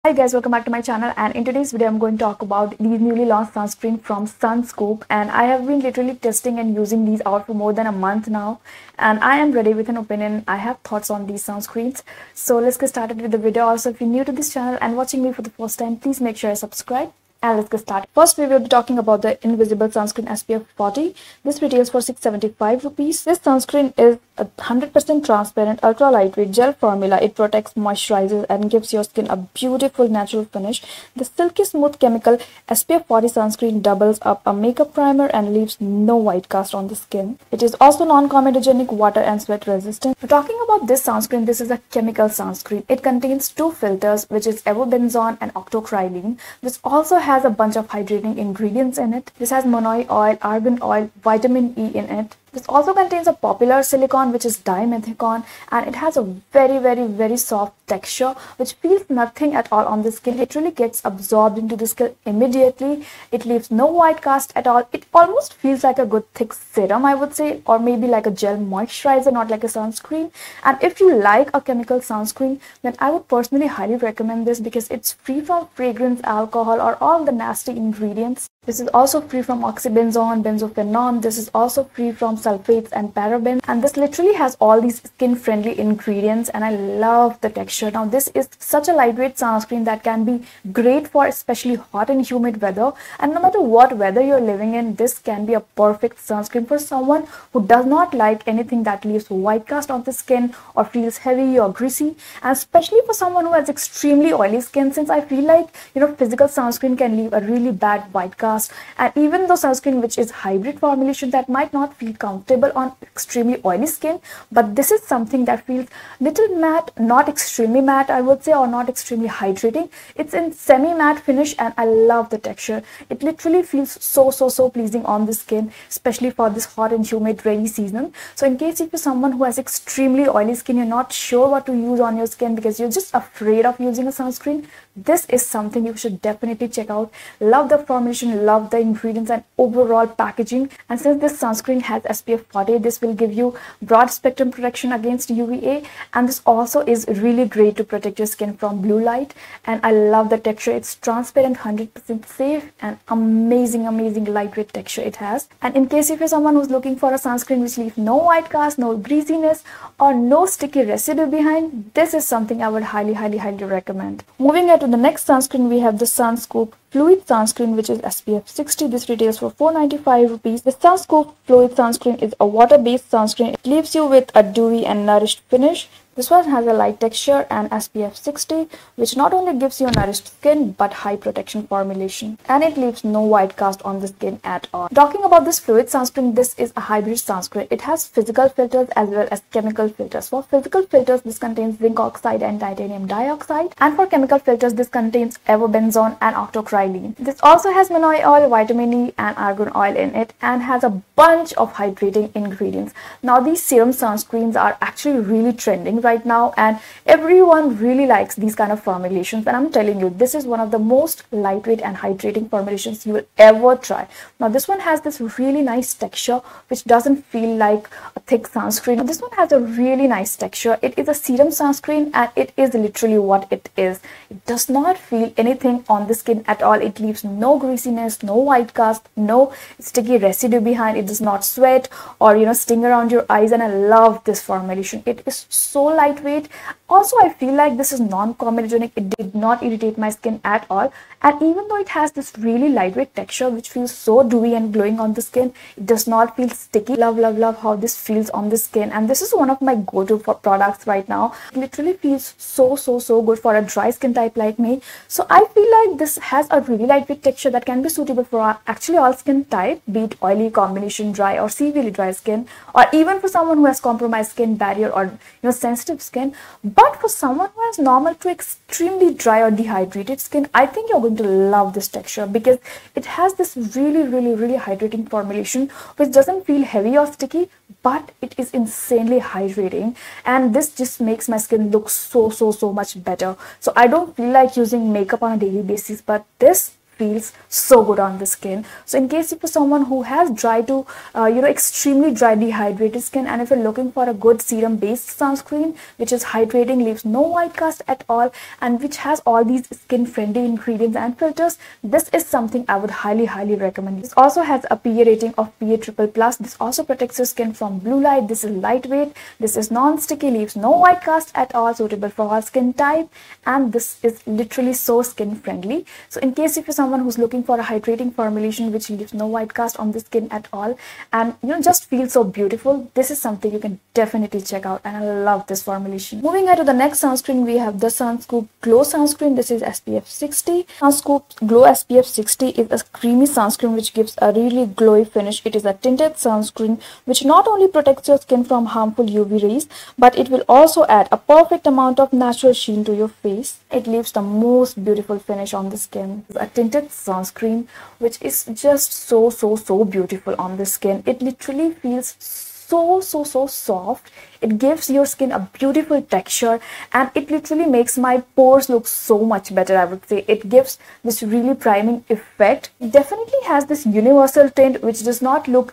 Hi guys, welcome back to my channel, and in today's video I'm going to talk about these newly launched sunscreen from SunScoop. And I have been literally testing and using these out for more than a month now, and I am ready with an opinion. I have thoughts on these sunscreens. So let's get started with the video. Also, if you're new to this channel and watching me for the first time, please make sure you subscribe. And let's get started. First, we will be talking about the Invisible Sunscreen SPF 40. This retails for 675 rupees. This sunscreen is a 100% transparent, ultra lightweight gel formula. It protects, moisturizes, and gives your skin a beautiful natural finish. The silky smooth chemical SPF 40 sunscreen doubles up a makeup primer and leaves no white cast on the skin. It is also non-comedogenic, water and sweat resistant. We're talking about this sunscreen. This is a chemical sunscreen. It contains two filters, which is avobenzone and octocrylene. This also has a bunch of hydrating ingredients in it. This has monoid oil, argan oil, vitamin E in it. This also contains a popular silicone, which is dimethicone, and it has a very soft texture which feels nothing at all on the skin. It really gets absorbed into the skin immediately. It leaves no white cast at all. It almost feels like a good thick serum, I would say, or maybe like a gel moisturizer, not like a sunscreen. And if you like a chemical sunscreen, then I would personally highly recommend this because it's free from fragrance, alcohol, or all the nasty ingredients. This is also free from oxybenzone, benzophenone. This is also free from sulfates and parabens, and this literally has all these skin-friendly ingredients, and I love the texture. Now, this is such a lightweight sunscreen that can be great for especially hot and humid weather, and no matter what weather you're living in, this can be a perfect sunscreen for someone who does not like anything that leaves white cast on the skin or feels heavy or greasy, and especially for someone who has extremely oily skin, since I feel like, physical sunscreen can leave a really bad white cast. And even though sunscreen which is hybrid formulation, that might not feel comfortable on extremely oily skin, but this is something that feels little matte, not extremely matte, I would say, or not extremely hydrating. It's in semi matte finish, and I love the texture. It literally feels so pleasing on the skin, especially for this hot and humid rainy season. So in case if you're someone who has extremely oily skin, you're not sure what to use on your skin because you're just afraid of using a sunscreen, this is something you should definitely check out. Love the formulation, love the ingredients and overall packaging. And since this sunscreen has SPF 40, this will give you broad spectrum protection against UVA, and this also is really great to protect your skin from blue light. And I love the texture. It's transparent, 100% safe, and amazing lightweight texture it has. And in case if you're someone who's looking for a sunscreen which leaves no white cast, no greasiness, or no sticky residue behind, this is something I would highly recommend. Moving on to the next sunscreen, we have the SunScoop Fluid Sunscreen, which is SPF 60. This retails for 495 rupees. The SunScoop Fluid Sunscreen is a water-based sunscreen. It leaves you with a dewy and nourished finish. This one has a light texture and SPF 60, which not only gives you a nourished skin but high protection formulation, and it leaves no white cast on the skin at all. Talking about this fluid sunscreen, this is a hybrid sunscreen. It has physical filters as well as chemical filters. For physical filters, this contains zinc oxide and titanium dioxide, and for chemical filters, this contains avobenzone and octocrylene. This also has monoid oil, vitamin E, and argan oil in it, and has a bunch of hydrating ingredients. Now, these serum sunscreens are actually really trending right now, and everyone really likes these kind of formulations, and I'm telling you, this is one of the most lightweight and hydrating formulations you will ever try. Now, this one has this really nice texture which doesn't feel like a thick sunscreen. This one has a really nice texture. It is a serum sunscreen, and it is literally what it is. It does not feel anything on the skin at all. It leaves no greasiness, no white cast, no sticky residue behind. It does not sweat or sting around your eyes, and I love this formulation. It is so lightweight. Also, I feel like this is non-comedogenic. It did not irritate my skin at all, and even though it has this really lightweight texture which feels so dewy and glowing on the skin, it does not feel sticky. Love how this feels on the skin, and this is one of my go-to products right now. It literally feels so good for a dry skin type like me. So I feel like this has a really lightweight texture that can be suitable for actually all skin type, be it oily, combination dry, or severely dry skin, or even for someone who has compromised skin barrier or sensitive skin. But for someone who has normal to extremely dry or dehydrated skin, I think you're going to love this texture because it has this really hydrating formulation which doesn't feel heavy or sticky, but it is insanely hydrating, and this just makes my skin look so much better. So I don't feel like using makeup on a daily basis, but this feels so good on the skin. So in case if you're someone who has dry to extremely dry dehydrated skin, and if you're looking for a good serum based sunscreen which is hydrating, leaves no white cast at all, and which has all these skin friendly ingredients and filters, this is something I would highly recommend. This also has a PA rating of PA triple plus. This also protects your skin from blue light. This is lightweight, this is non-sticky, leaves no white cast at all, suitable for all skin type, and this is literally so skin friendly. So in case if you're someone who's looking for a hydrating formulation which leaves no white cast on the skin at all, and just feel so beautiful, this is something you can definitely check out, and I love this formulation. Moving ahead to the next sunscreen, we have the SunScoop Glow Sunscreen. This is SPF 60. SunScoop Glow SPF 60 is a creamy sunscreen which gives a really glowy finish. It is a tinted sunscreen which not only protects your skin from harmful UV rays, but it will also add a perfect amount of natural sheen to your face. It leaves the most beautiful finish on the skin. It's a tinted sunscreen which is just so beautiful on the skin. It literally feels so soft. It gives your skin a beautiful texture, and it literally makes my pores look so much better, I would say. It gives this really priming effect. It definitely has this universal tint which does not look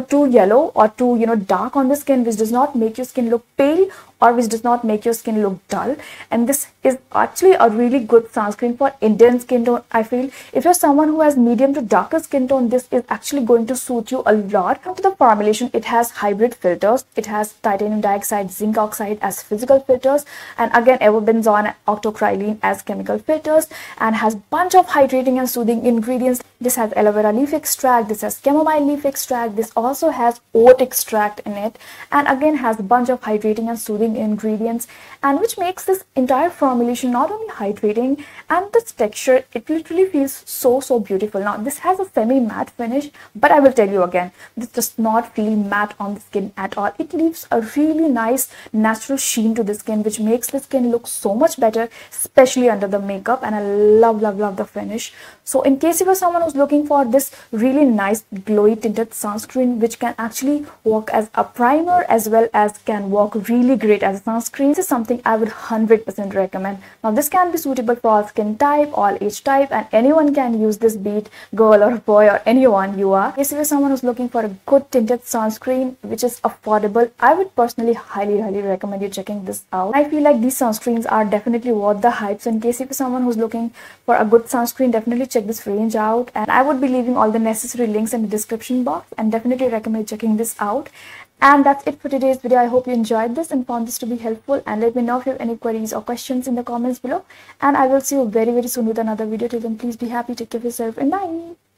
too yellow or too dark on the skin, which does not make your skin look pale or which does not make your skin look dull. And this is actually a really good sunscreen for Indian skin tone. I feel if you're someone who has medium to darker skin tone, this is actually going to suit you a lot. Come to the formulation, it has hybrid filters. It has titanium dioxide, zinc oxide as physical filters, and again avobenzone and octocrylene as chemical filters, and has bunch of hydrating and soothing ingredients. This has aloe vera leaf extract, this has chamomile leaf extract, this also has oat extract in it, and again has a bunch of hydrating and soothing ingredients, and which makes this entire formulation not only hydrating, and this texture, it literally feels so beautiful. Now this has a semi matte finish, but I will tell you again, this does not feel matte on the skin at all. It leaves a really nice natural sheen to the skin, which makes the skin look so much better, especially under the makeup, and I love the finish. So in case you are someone who's looking for this really nice glowy tinted sunscreen which can actually work as a primer as well as can work really great as a sunscreen, this is something I would 100% recommend. Now this can be suitable for all skin type, all age type, and anyone can use this, be it girl or boy or anyone you are. If you're someone who's looking for a good tinted sunscreen which is affordable, I would personally highly recommend you checking this out. I feel like these sunscreens are definitely worth the hype. So in case if you're someone who's looking for a good sunscreen, definitely check this range out, and I would be leaving all the necessary links in the description box, and definitely recommend checking this out. And that's it for today's video. I hope you enjoyed this and found this to be helpful, and let me know if you have any queries or questions in the comments below, and I will see you very soon with another video. Till then, please be happy, take care of yourself, and bye.